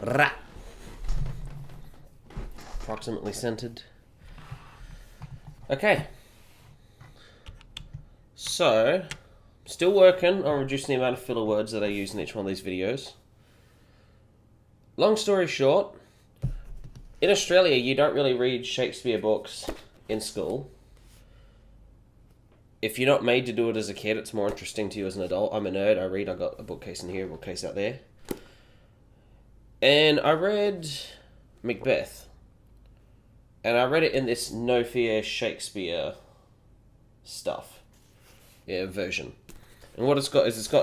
Ra. Approximately centered. Okay. So, still working on reducing the amount of filler words that I use in each one of these videos. Long story short, in Australia, you don't really read Shakespeare books in school. If you're not made to do it as a kid, it's more interesting to you as an adult. I'm a nerd. I read. I got a bookcase in here, a bookcase out there. And I read Macbeth. And I read it in this No Fear Shakespeare stuff. Yeah, version. And what it's got is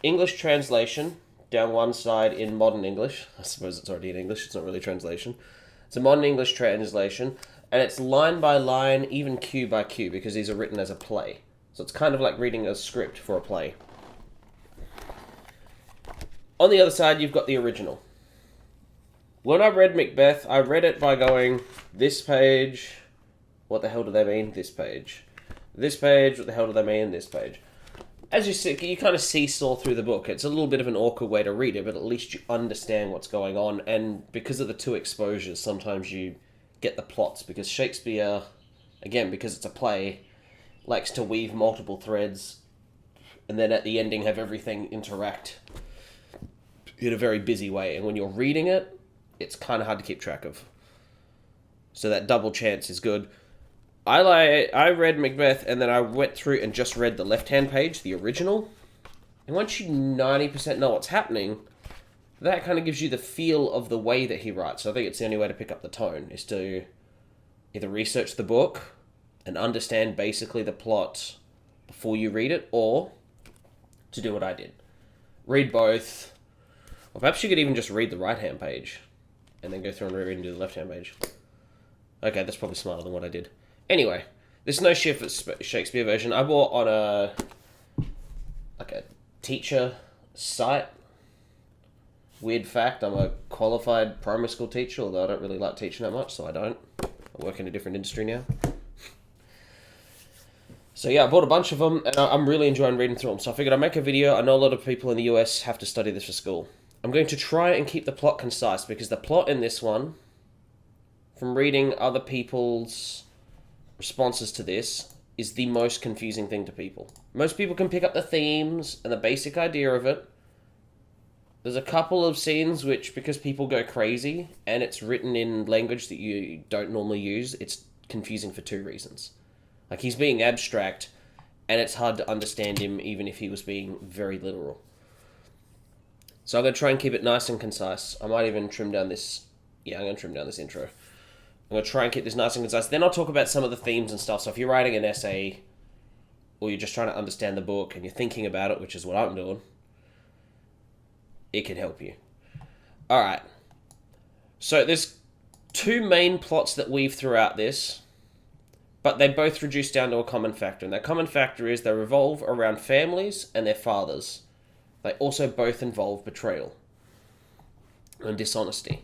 English translation down one side in modern English. I suppose it's already in English. It's not really translation. It's a modern English translation. And it's line by line, even cue by cue, because these are written as a play. So it's kind of like reading a script for a play. On the other side, you've got the original. When I read Macbeth, I read it by going, this page, what the hell do they mean? This page. This page, what the hell do they mean? This page. As you see, you kind of seesaw through the book. It's a little bit of an awkward way to read it, but at least you understand what's going on. And because of the two exposures, sometimes you get the plots, because Shakespeare, again, because it's a play, likes to weave multiple threads, and then at the ending have everything interact in a very busy way. And when you're reading it, it's kind of hard to keep track of. So that double chance is good. I read Macbeth, and then I went through and just read the left-hand page, the original. And once you 90% know what's happening, that kind of gives you the feel of the way that he writes. So I think it's the only way to pick up the tone, is to either research the book and understand basically the plot before you read it, or to do what I did. Read both. Or perhaps you could even just read the right-hand page and then go through and reread and do the left-hand page. Okay, that's probably smarter than what I did. Anyway, there's no Shakespeare version. I bought on a teacher site. Weird fact, I'm a qualified primary school teacher, although I don't really like teaching that much, so I don't. I work in a different industry now. So yeah, I bought a bunch of them, and I'm really enjoying reading through them. So I figured I'd make a video. I know a lot of people in the US have to study this for school. I'm going to try and keep the plot concise, because the plot in this one, from reading other people's responses to this, is the most confusing thing to people. Most people can pick up the themes and the basic idea of it. There's a couple of scenes which, because people go crazy, and it's written in language that you don't normally use, it's confusing for two reasons. Like, he's being abstract, and it's hard to understand him even if he was being very literal. So I'm going to try and keep it nice and concise. I might even trim down this... Yeah, I'm going to trim down this intro. I'm going to try and keep this nice and concise. Then I'll talk about some of the themes and stuff. So if you're writing an essay, or you're just trying to understand the book, and you're thinking about it, which is what I'm doing, it can help you. Alright. So there's two main plots that weave throughout this, but they both reduce down to a common factor. And that common factor is they revolve around families and their fathers. They also both involve betrayal and dishonesty.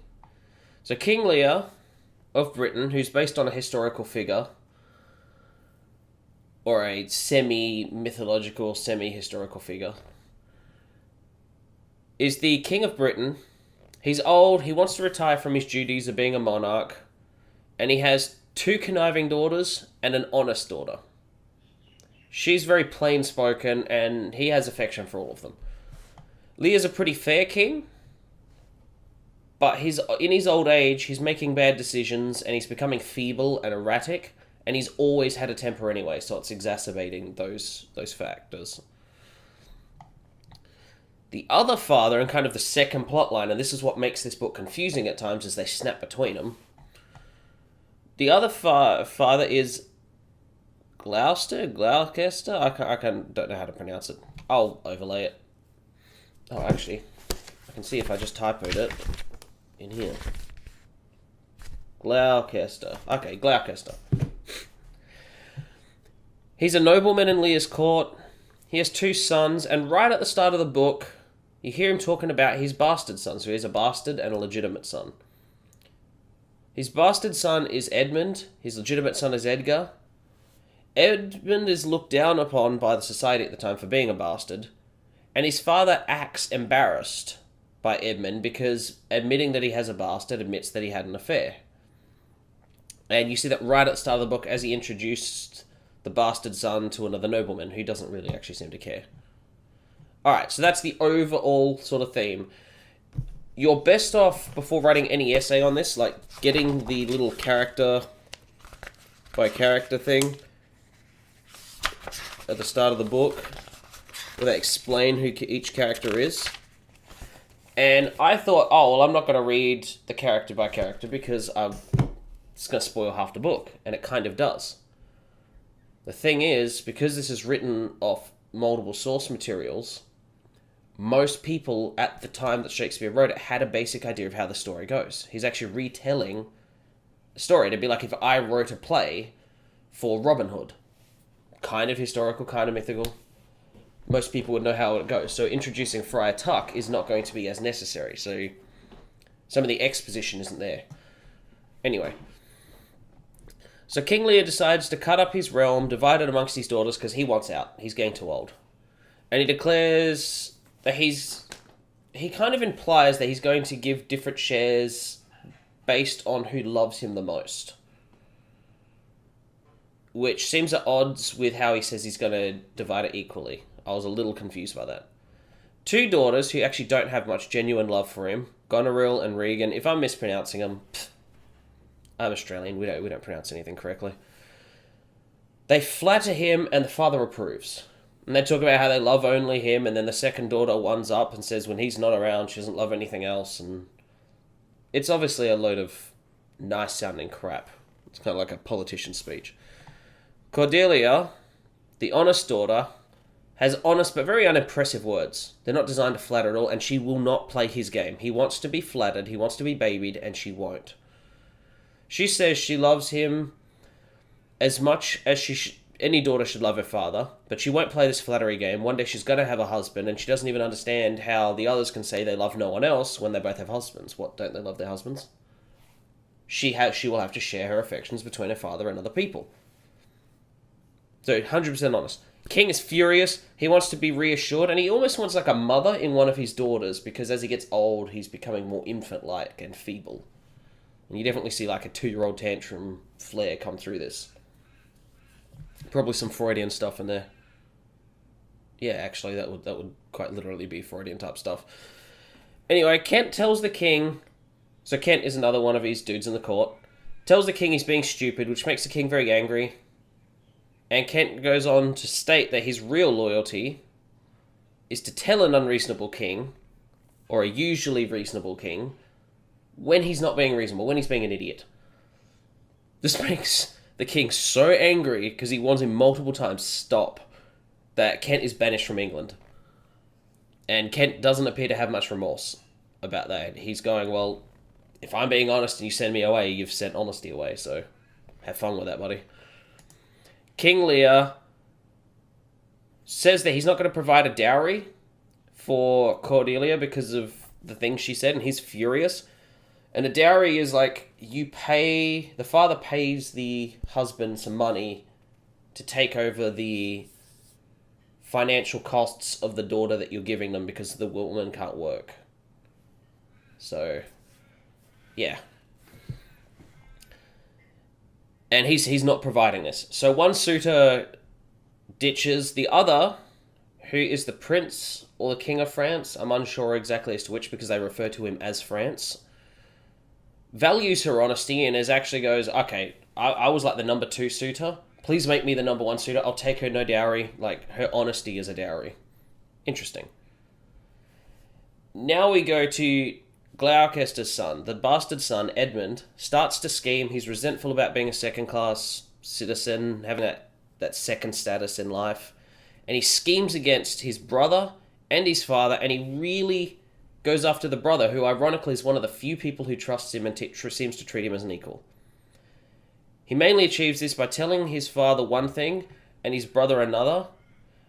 So King Lear of Britain, who's based on a historical figure, or a semi-mythological, semi-historical figure, is the King of Britain. He's old, he wants to retire from his duties of being a monarch, and he has two conniving daughters and an honest daughter. She's very plain-spoken, and he has affection for all of them. Lear's a pretty fair king, but in his old age, he's making bad decisions, and he's becoming feeble and erratic, and he's always had a temper anyway, so it's exacerbating those factors. The other father, and kind of the second plot line, and this is what makes this book confusing at times, as they snap between them. The other father is Gloucester? I don't know how to pronounce it. I'll overlay it. Oh, actually, I can see if I just typoed it in here. Gloucester. Okay, Gloucester. He's a nobleman in Lear's court. He has two sons, and right at the start of the book, you hear him talking about his bastard son. So he has a bastard and a legitimate son. His bastard son is Edmund. His legitimate son is Edgar. Edmund is looked down upon by the society at the time for being a bastard, and his father acts embarrassed by Edmund because admitting that he has a bastard admits that he had an affair. And you see that right at the start of the book as he introduced the bastard son to another nobleman who doesn't really actually seem to care. Alright, so that's the overall sort of theme. You're best off, before writing any essay on this, like getting the little character by character thing at the start of the book where they explain who each character is. And I thought, oh, well, I'm not going to read the character by character because it's going to spoil half the book, and it kind of does. The thing is, because this is written off multiple source materials, most people at the time that Shakespeare wrote it had a basic idea of how the story goes. He's actually retelling a story. It'd be like if I wrote a play for Robin Hood. Kind of historical, kind of mythical. Most people would know how it goes. So introducing Friar Tuck is not going to be as necessary. So some of the exposition isn't there. Anyway. So King Lear decides to cut up his realm, divide it amongst his daughters, because he wants out. He's getting too old. And he declares that he kind of implies that he's going to give different shares based on who loves him the most. Which seems at odds with how he says he's going to divide it equally. I was a little confused by that. 2 daughters who actually don't have much genuine love for him, Goneril and Regan. If I'm mispronouncing them, I'm Australian, we don't pronounce anything correctly. They flatter him and the father approves. And they talk about how they love only him, and then the second daughter ones up and says when he's not around, she doesn't love anything else, and it's obviously a load of nice-sounding crap. It's kind of like a politician's speech. Cordelia, the honest daughter, has honest but very unimpressive words. They're not designed to flatter at all, and she will not play his game. He wants to be flattered, he wants to be babied, and she won't. She says she loves him as much as any daughter should love her father, but she won't play this flattery game. One day she's going to have a husband, and she doesn't even understand how the others can say they love no one else when they both have husbands. What, don't they love their husbands? She will have to share her affections between her father and other people. So, 100% honest. King is furious. He wants to be reassured, and he almost wants like a mother in one of his daughters, because as he gets old, he's becoming more infant-like and feeble. And you definitely see like a 2-year-old tantrum flair come through this. Probably some Freudian stuff in there. Yeah, actually, that would quite literally be Freudian type stuff. Anyway, Kent tells the king... So Kent is another one of his dudes in the court. Tells the king he's being stupid, which makes the king very angry. And Kent goes on to state that his real loyalty is to tell an unreasonable king, or a usually reasonable king, when he's not being reasonable, when he's being an idiot. This makes the king so angry, because he warns him multiple times, stop, that Kent is banished from England. And Kent doesn't appear to have much remorse about that. He's going, well, if I'm being honest and you send me away, you've sent honesty away, so have fun with that, buddy. King Lear says that he's not going to provide a dowry for Cordelia because of the things she said, and he's furious. And a dowry is like, the father pays the husband some money to take over the financial costs of the daughter that you're giving them because the woman can't work. So, yeah. And he's not providing this. So one suitor ditches the other, who is the prince or the king of France. I'm unsure exactly as to which, because they refer to him as France. Values her honesty and actually goes, okay, I was like the number 2 suitor. Please make me the number 1 suitor. I'll take her no dowry. Like, her honesty is a dowry. Interesting. Now we go to Gloucester's son, the bastard son, Edmund, starts to scheme. He's resentful about being a second-class citizen, having that second status in life. And he schemes against his brother and his father, and he really goes after the brother, who ironically is one of the few people who trusts him and seems to treat him as an equal. He mainly achieves this by telling his father one thing and his brother another,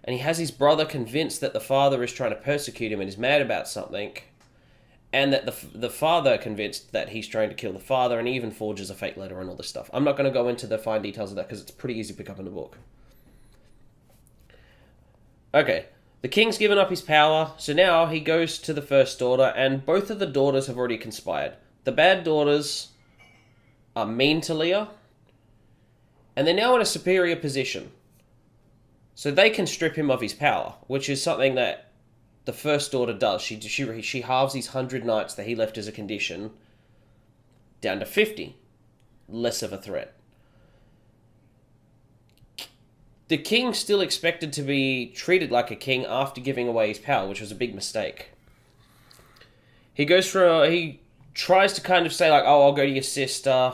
and he has his brother convinced that the father is trying to persecute him and is mad about something, and that the father convinced that he's trying to kill the father, and he even forges a fake letter and all this stuff. I'm not going to go into the fine details of that because it's pretty easy to pick up in the book. Okay, The king's given up his power, so now he goes to the first daughter, and both of the daughters have already conspired. The bad daughters are mean to Lear, and they're now in a superior position. So they can strip him of his power, which is something that the first daughter does. She halves his 100 knights that he left as a condition down to 50. Less of a threat. The king's still expected to be treated like a king after giving away his power, which was a big mistake. He tries to kind of say like, oh, I'll go to your sister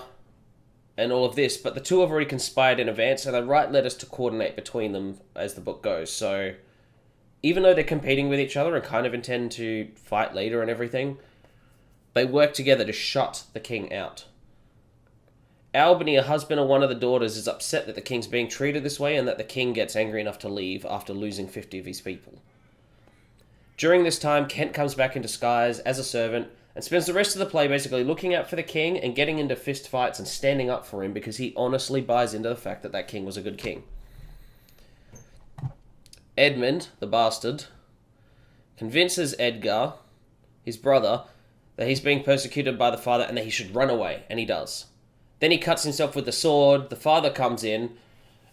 and all of this, but the two have already conspired in advance, and they write letters to coordinate between them as the book goes. So even though they're competing with each other and kind of intend to fight later and everything, they work together to shut the king out. Albany, a husband of one of the daughters, is upset that the king's being treated this way and that the king gets angry enough to leave after losing 50 of his people. During this time, Kent comes back in disguise as a servant and spends the rest of the play basically looking out for the king and getting into fist fights and standing up for him because he honestly buys into the fact that that king was a good king. Edmund, the bastard, convinces Edgar, his brother, that he's being persecuted by the father and that he should run away, and he does. Then he cuts himself with the sword. The father comes in,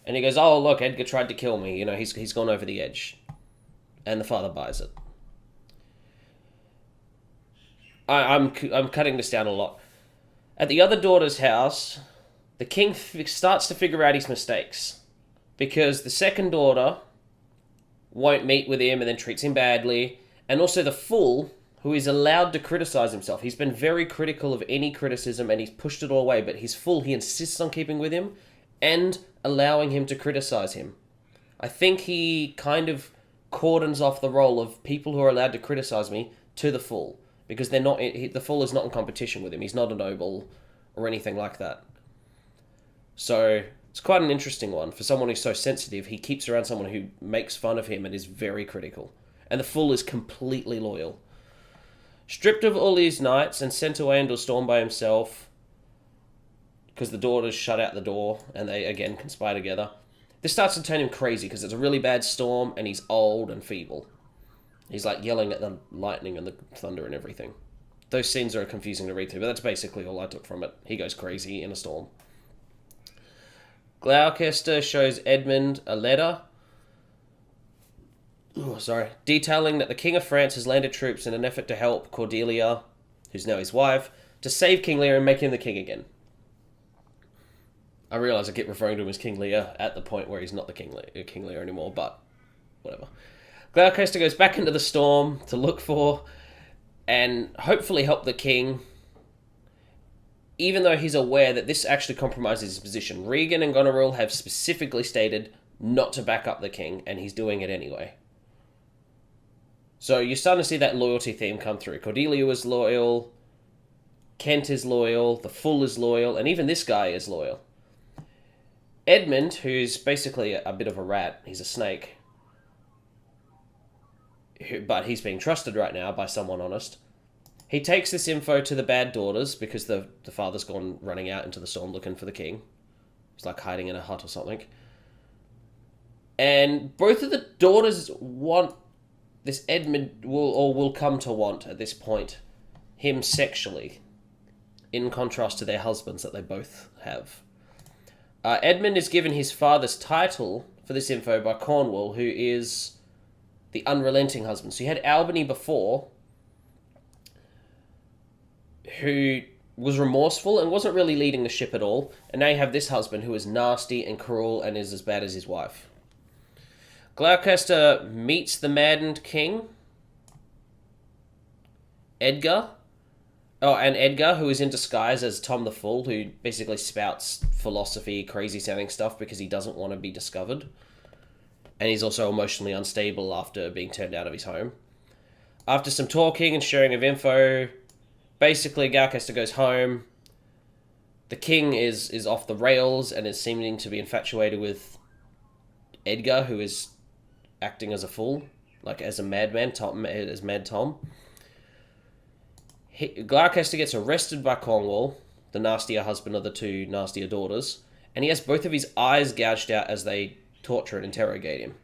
and he goes, "Oh, look, Edgar tried to kill me. You know, he's gone over the edge." And the father buys it. I'm cutting this down a lot. At the other daughter's house, the king starts to figure out his mistakes. Because the second daughter won't meet with him and then treats him badly. And also the fool, who is allowed to criticize himself. He's been very critical of any criticism and he's pushed it all away, but he's full. He insists on keeping with him and allowing him to criticize him. I think he kind of cordons off the role of people who are allowed to criticize me to the fool, because they're not. The fool is not in competition with him. He's not a noble or anything like that. So it's quite an interesting one for someone who's so sensitive. He keeps around someone who makes fun of him and is very critical, and the fool is completely loyal. Stripped of all his knights and sent away into a storm by himself because the daughters shut out the door and they again conspire together. This starts to turn him crazy because it's a really bad storm and he's old and feeble. He's like yelling at the lightning and the thunder and everything. Those scenes are confusing to read through, but that's basically all I took from it. He goes crazy in a storm. Gloucester shows Edmund a letter detailing that the King of France has landed troops in an effort to help Cordelia, who's now his wife, to save King Lear and make him the king again. I realise I keep referring to him as King Lear at the point where he's not the King Lear anymore, but whatever. Gloucester goes back into the storm to look for and hopefully help the king, even though he's aware that this actually compromises his position. Regan and Goneril have specifically stated not to back up the king, and he's doing it anyway. So you're starting to see that loyalty theme come through. Cordelia is loyal, Kent is loyal, the fool is loyal, and even this guy is loyal. Edmund, who's basically a bit of a rat, he's a snake, but he's being trusted right now by someone honest. He takes this info to the bad daughters because the father's gone running out into the storm looking for the king. He's like hiding in a hut or something. And both of the daughters want this Edmund will come to want at this point him sexually, in contrast to their husbands that they both have. Edmund is given his father's title for this info by Cornwall, who is the unrelenting husband. So you had Albany before, who was remorseful and wasn't really leading the ship at all, and now you have this husband who is nasty and cruel and is as bad as his wife. Gloucester meets the maddened king, Edgar. Oh, and Edgar, who is in disguise as Tom the Fool, who basically spouts philosophy, crazy-sounding stuff because he doesn't want to be discovered. And he's also emotionally unstable after being turned out of his home. After some talking and sharing of info, basically Gloucester goes home. The king is off the rails and is seeming to be infatuated with Edgar, who is acting as a fool, like as a madman, as Mad Tom. Gloucester gets arrested by Cornwall, the nastier husband of the two nastier daughters, and he has both of his eyes gouged out as they torture and interrogate him.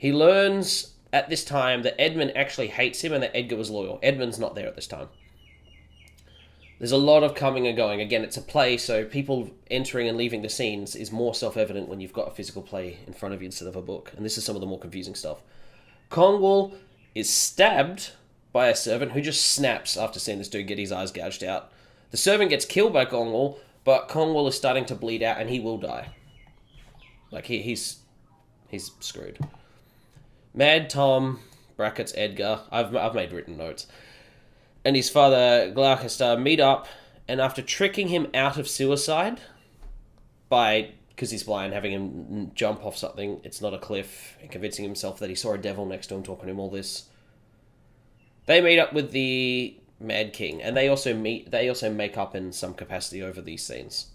He learns at this time that Edmund actually hates him and that Edgar was loyal. Edmund's not there at this time. There's a lot of coming and going. Again, it's a play, so people entering and leaving the scenes is more self-evident when you've got a physical play in front of you instead of a book. And this is some of the more confusing stuff. Cornwall is stabbed by a servant who just snaps after seeing this dude get his eyes gouged out. The servant gets killed by Cornwall, but Cornwall is starting to bleed out and he will die. Like, he's screwed. Mad Tom, brackets Edgar, I've made written notes, and his father Gloucester meet up, and after tricking him out of suicide because he's blind, having him jump off something, it's not a cliff, and convincing himself that he saw a devil next to him talking to him all this, they meet up with the Mad King, and they also make up in some capacity over these scenes.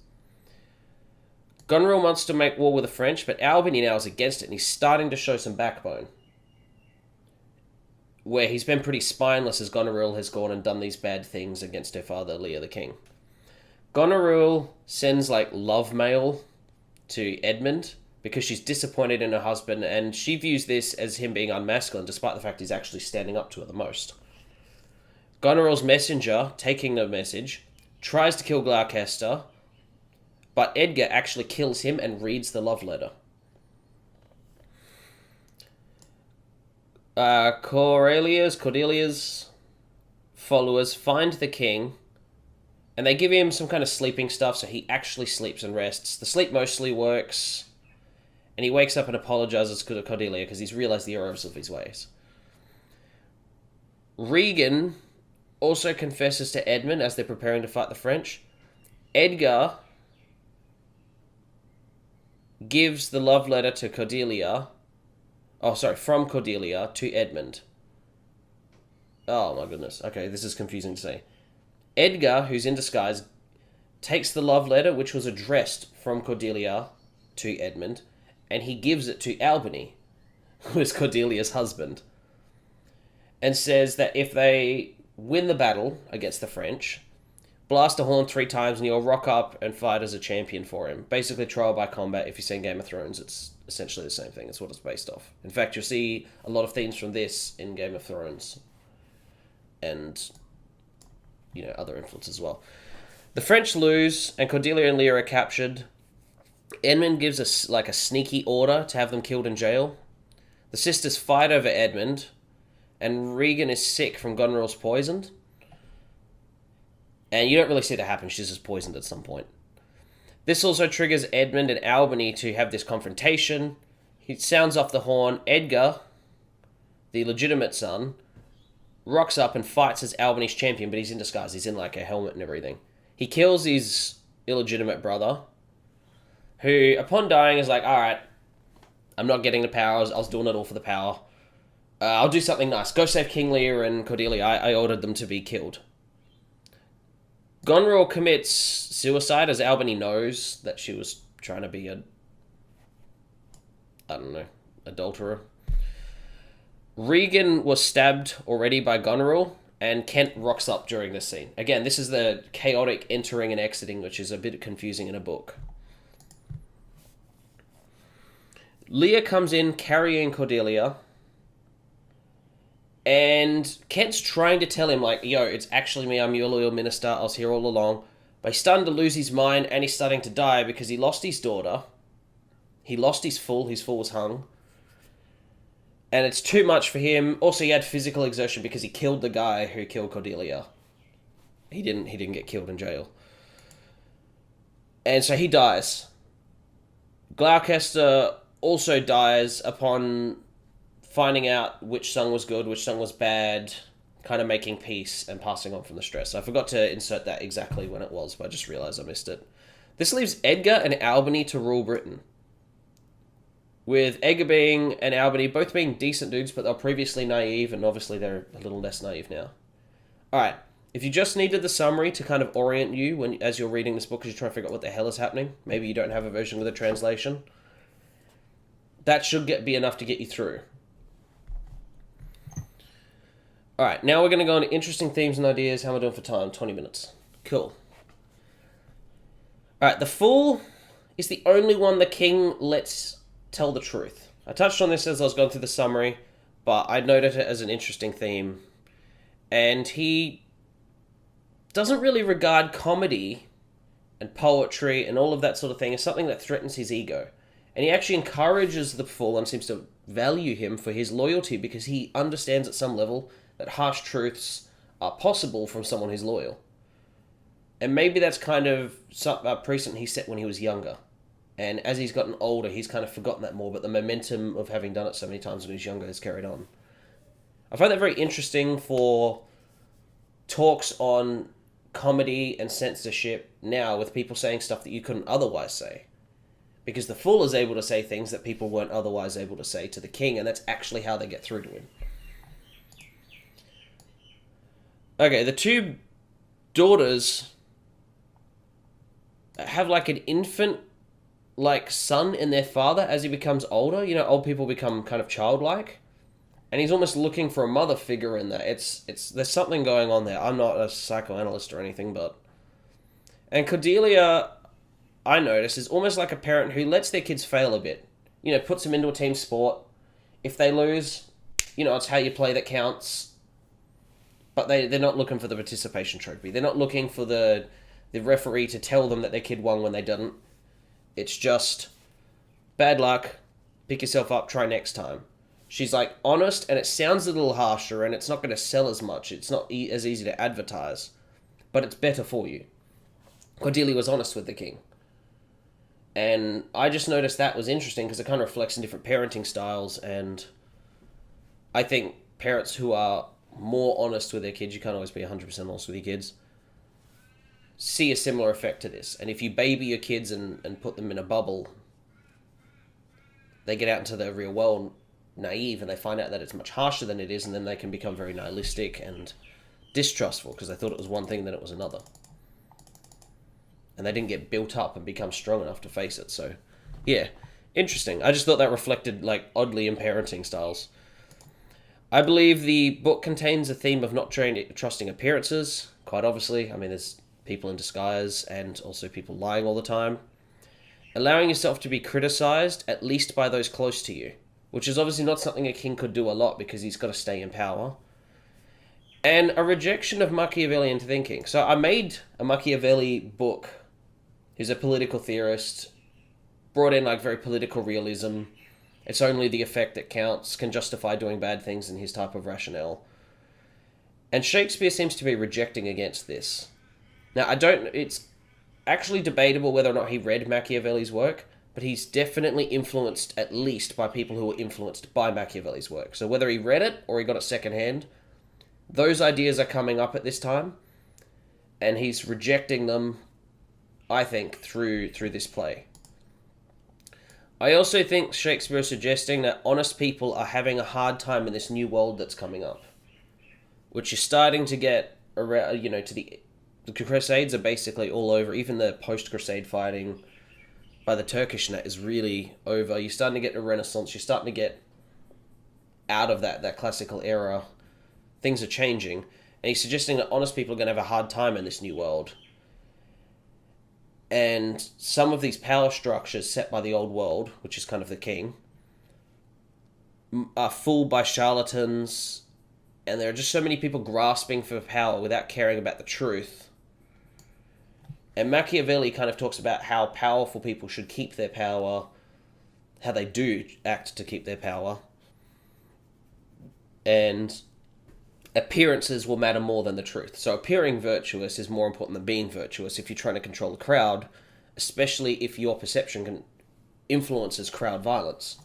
Goneril wants to make war with the French, but Albany now is against it, and he's starting to show some backbone. Where he's been pretty spineless as Goneril has gone and done these bad things against her father, Lear the King. Goneril sends, love mail to Edmund because she's disappointed in her husband, and she views this as him being unmasculine, despite the fact he's actually standing up to her the most. Goneril's messenger, taking the message, tries to kill Gloucester, but Edgar actually kills him and reads the love letter. Cordelia's followers find the king, and they give him some kind of sleeping stuff, so he actually sleeps and rests. The sleep mostly works, and he wakes up and apologizes to Cordelia because he's realized the errors of his ways. Regan also confesses to Edmund as they're preparing to fight the French. Edgar gives the love letter to Cordelia. From Cordelia to Edmund. Oh my goodness. Okay, this is confusing to say. Edgar, who's in disguise, takes the love letter, which was addressed from Cordelia to Edmund, and he gives it to Albany, who is Cordelia's husband, and says that if they win the battle against the French, blast a horn 3 times and you'll rock up and fight as a champion for him. Basically, trial by combat. If you've seen Game of Thrones, it's essentially the same thing. It's what it's based off. In fact, you'll see a lot of themes from this in Game of Thrones. And, other influences as well. The French lose, and Cordelia and Lear are captured. Edmund gives us, a sneaky order to have them killed in jail. The sisters fight over Edmund, and Regan is sick from Goneril's poisoned. And you don't really see that happen. She's just poisoned at some point. This also triggers Edmund and Albany to have this confrontation. He sounds off the horn. Edgar, the legitimate son, rocks up and fights as Albany's champion, but he's in disguise. He's in a helmet and everything. He kills his illegitimate brother, who, upon dying, is alright, I'm not getting the power. I was doing it all for the power. I'll do something nice. Go save King Lear and Cordelia. I ordered them to be killed. Goneril commits suicide as Albany knows that she was trying to be adulterer. Regan was stabbed already by Goneril, and Kent rocks up during this scene. Again, this is the chaotic entering and exiting, which is a bit confusing in a book. Lear comes in carrying Cordelia, and Kent's trying to tell him, yo, it's actually me, I'm your loyal minister, I was here all along. But he's starting to lose his mind, and he's starting to die because he lost his daughter. He lost his fool was hung. And it's too much for him. Also, he had physical exertion because he killed the guy who killed Cordelia. He didn't get killed in jail. And so he dies. Gloucester also dies upon finding out which son was good, which son was bad, kind of making peace and passing on from the stress. I forgot to insert that exactly when it was, but I just realised I missed it. This leaves Edgar and Albany to rule Britain. With Edgar and Albany both being decent dudes, but they're previously naive, and obviously they're a little less naive now. Alright, if you just needed the summary to kind of orient you as you're reading this book because you're trying to figure out what the hell is happening, maybe you don't have a version with a translation, that should be enough to get you through. Alright, now we're going to go into interesting themes and ideas. How am I doing for time? 20 minutes. Cool. Alright, the fool is the only one the king lets tell the truth. I touched on this as I was going through the summary, but I noted it as an interesting theme. And he doesn't really regard comedy and poetry and all of that sort of thing as something that threatens his ego. And he actually encourages the fool and seems to value him for his loyalty because he understands at some level that harsh truths are possible from someone who's loyal. And maybe that's kind of a precedent he set when he was younger. And as he's gotten older, he's kind of forgotten that more, but the momentum of having done it so many times when he was younger has carried on. I find that very interesting for talks on comedy and censorship now with people saying stuff that you couldn't otherwise say. Because the fool is able to say things that people weren't otherwise able to say to the king, and that's actually how they get through to him. Okay, the two daughters have like an infant like son in their father as he becomes older. You know, old people become kind of childlike. And he's almost looking for a mother figure in that. There's something going on there. I'm not a psychoanalyst or anything, but... And Cordelia, I notice, is almost like a parent who lets their kids fail a bit. You know, puts them into a team sport. If they lose, you know, it's how you play that counts. But they're not looking for the participation trophy. They're not looking for the referee to tell them that their kid won when they didn't. It's just, bad luck, pick yourself up, try next time. She's like honest, and it sounds a little harsher, and it's not going to sell as much. It's not as easy to advertise, but it's better for you. Cordelia was honest with the king. And I just noticed that was interesting because it kind of reflects in different parenting styles, and I think parents who are more honest with their kids, you can't always be 100% honest with your kids, see a similar effect to this. And if you baby your kids and put them in a bubble, they get out into the real world naive and they find out that it's much harsher than it is, and then they can become very nihilistic and distrustful because they thought it was one thing, then it was another. And they didn't get built up and become strong enough to face it. So, yeah, interesting. I just thought that reflected, like, oddly in parenting styles. I believe the book contains a theme of not trusting appearances, quite obviously. I mean, there's people in disguise and also people lying all the time. Allowing yourself to be criticized, at least by those close to you, which is obviously not something a king could do a lot because he's got to stay in power. And a rejection of Machiavellian thinking. So I made a Machiavelli book. He's a political theorist, brought in like very political realism. It's only the effect that counts, can justify doing bad things in his type of rationale. And Shakespeare seems to be rejecting against this. Now, it's actually debatable whether or not he read Machiavelli's work, but he's definitely influenced at least by people who were influenced by Machiavelli's work. So whether he read it or he got it secondhand, those ideas are coming up at this time, and he's rejecting them, I think, through this play. I also think Shakespeare is suggesting that honest people are having a hard time in this new world that's coming up, which is starting to get around, you know, to the Crusades are basically all over. Even the post-Crusade fighting by the Turkish net is really over. You're starting to get a Renaissance. You're starting to get out of that classical era. Things are changing. And he's suggesting that honest people are going to have a hard time in this new world. And some of these power structures set by the old world, which is kind of the king, are fooled by charlatans. And there are just so many people grasping for power without caring about the truth. And Machiavelli kind of talks about how powerful people should keep their power, how they do act to keep their power. And appearances will matter more than the truth. So appearing virtuous is more important than being virtuous if you're trying to control the crowd, especially if your perception influences crowd violence.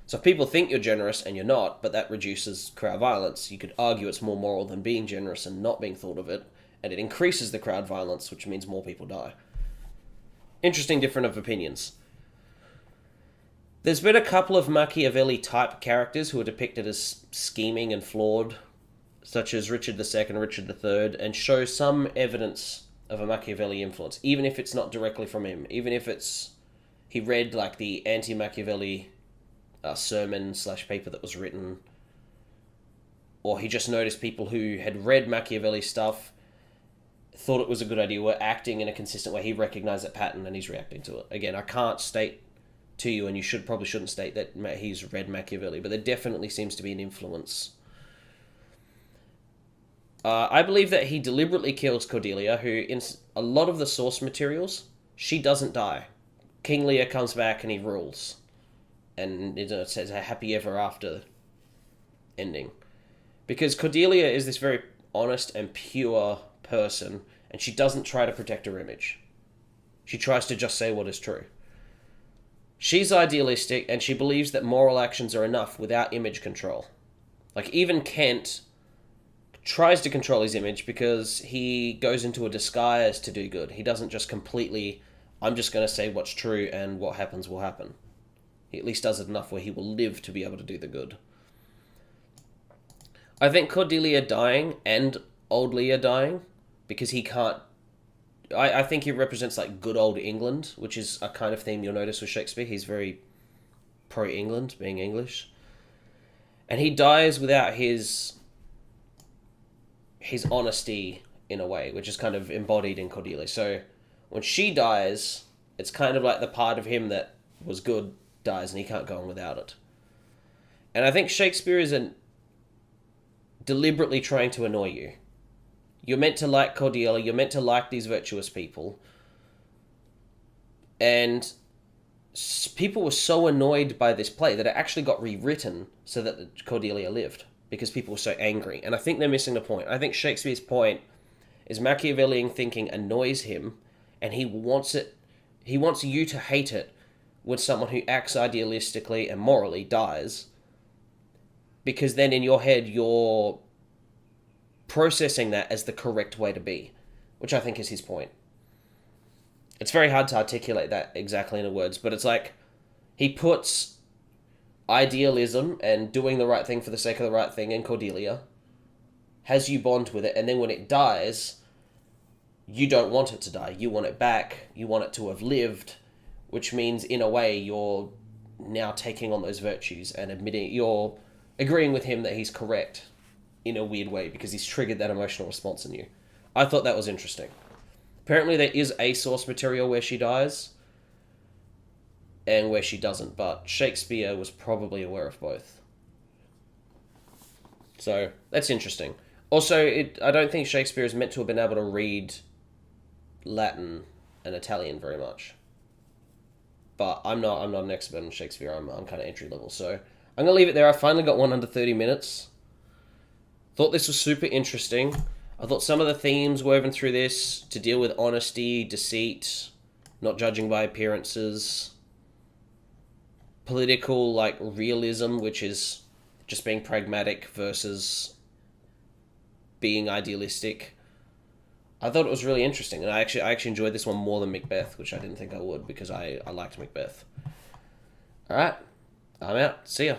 So if people think you're generous and you're not, but that reduces crowd violence, you could argue it's more moral than being generous and not being thought of it, and it increases the crowd violence, which means more people die. Interesting difference of opinions. There's been a couple of Machiavelli-type characters who are depicted as scheming and flawed, such as Richard II and Richard III, and show some evidence of a Machiavelli influence, even if it's not directly from him, even if he read like the anti-Machiavelli sermon/paper that was written, or he just noticed people who had read Machiavelli stuff, thought it was a good idea, were acting in a consistent way. He recognized that pattern and he's reacting to it. Again, I can't state to you, and you probably shouldn't state that he's read Machiavelli, but there definitely seems to be an influence. I believe that he deliberately kills Cordelia, who, in a lot of the source materials, she doesn't die. King Lear comes back and he rules. And it says a happy ever after ending. Because Cordelia is this very honest and pure person, and she doesn't try to protect her image. She tries to just say what is true. She's idealistic, and she believes that moral actions are enough without image control. Like, even Kent tries to control his image because he goes into a disguise to do good. He doesn't just completely, I'm just going to say what's true and what happens will happen. He at least does it enough where he will live to be able to do the good. I think Cordelia dying and old Lear dying, because he can't... I think he represents like good old England, which is a kind of theme you'll notice with Shakespeare. He's very pro-England, being English. And he dies without his honesty in a way, which is kind of embodied in Cordelia. So when she dies, it's kind of like the part of him that was good dies and he can't go on without it. And I think Shakespeare isn't deliberately trying to annoy you. You're meant to like Cordelia, you're meant to like these virtuous people. And people were so annoyed by this play that it actually got rewritten so that Cordelia lived, because people were so angry. And I think they're missing the point. I think Shakespeare's point is Machiavellian thinking annoys him, and he wants you to hate it when someone who acts idealistically and morally dies, because then in your head you're processing that as the correct way to be, which I think is his point. It's very hard to articulate that exactly in the words, but it's like he puts idealism and doing the right thing for the sake of the right thing in Cordelia, has you bond with it, and then when it dies, you don't want it to die. You want it back. You want it to have lived, which means in a way you're now taking on those virtues and you're agreeing with him that he's correct in a weird way because he's triggered that emotional response in you. I thought that was interesting. Apparently there is a source material where she dies and where she doesn't, but Shakespeare was probably aware of both. So that's interesting. Also, I don't think Shakespeare is meant to have been able to read Latin and Italian very much. But I'm not an expert in Shakespeare. I'm kind of entry level, so I'm gonna leave it there. I finally got one under 30 minutes. Thought this was super interesting. I thought some of the themes woven through this to deal with honesty, deceit, not judging by appearances, political like realism, which is just being pragmatic versus being idealistic. I thought it was really interesting, and I actually enjoyed this one more than Macbeth, which I didn't think I would because I liked Macbeth. All right, I'm out. See ya.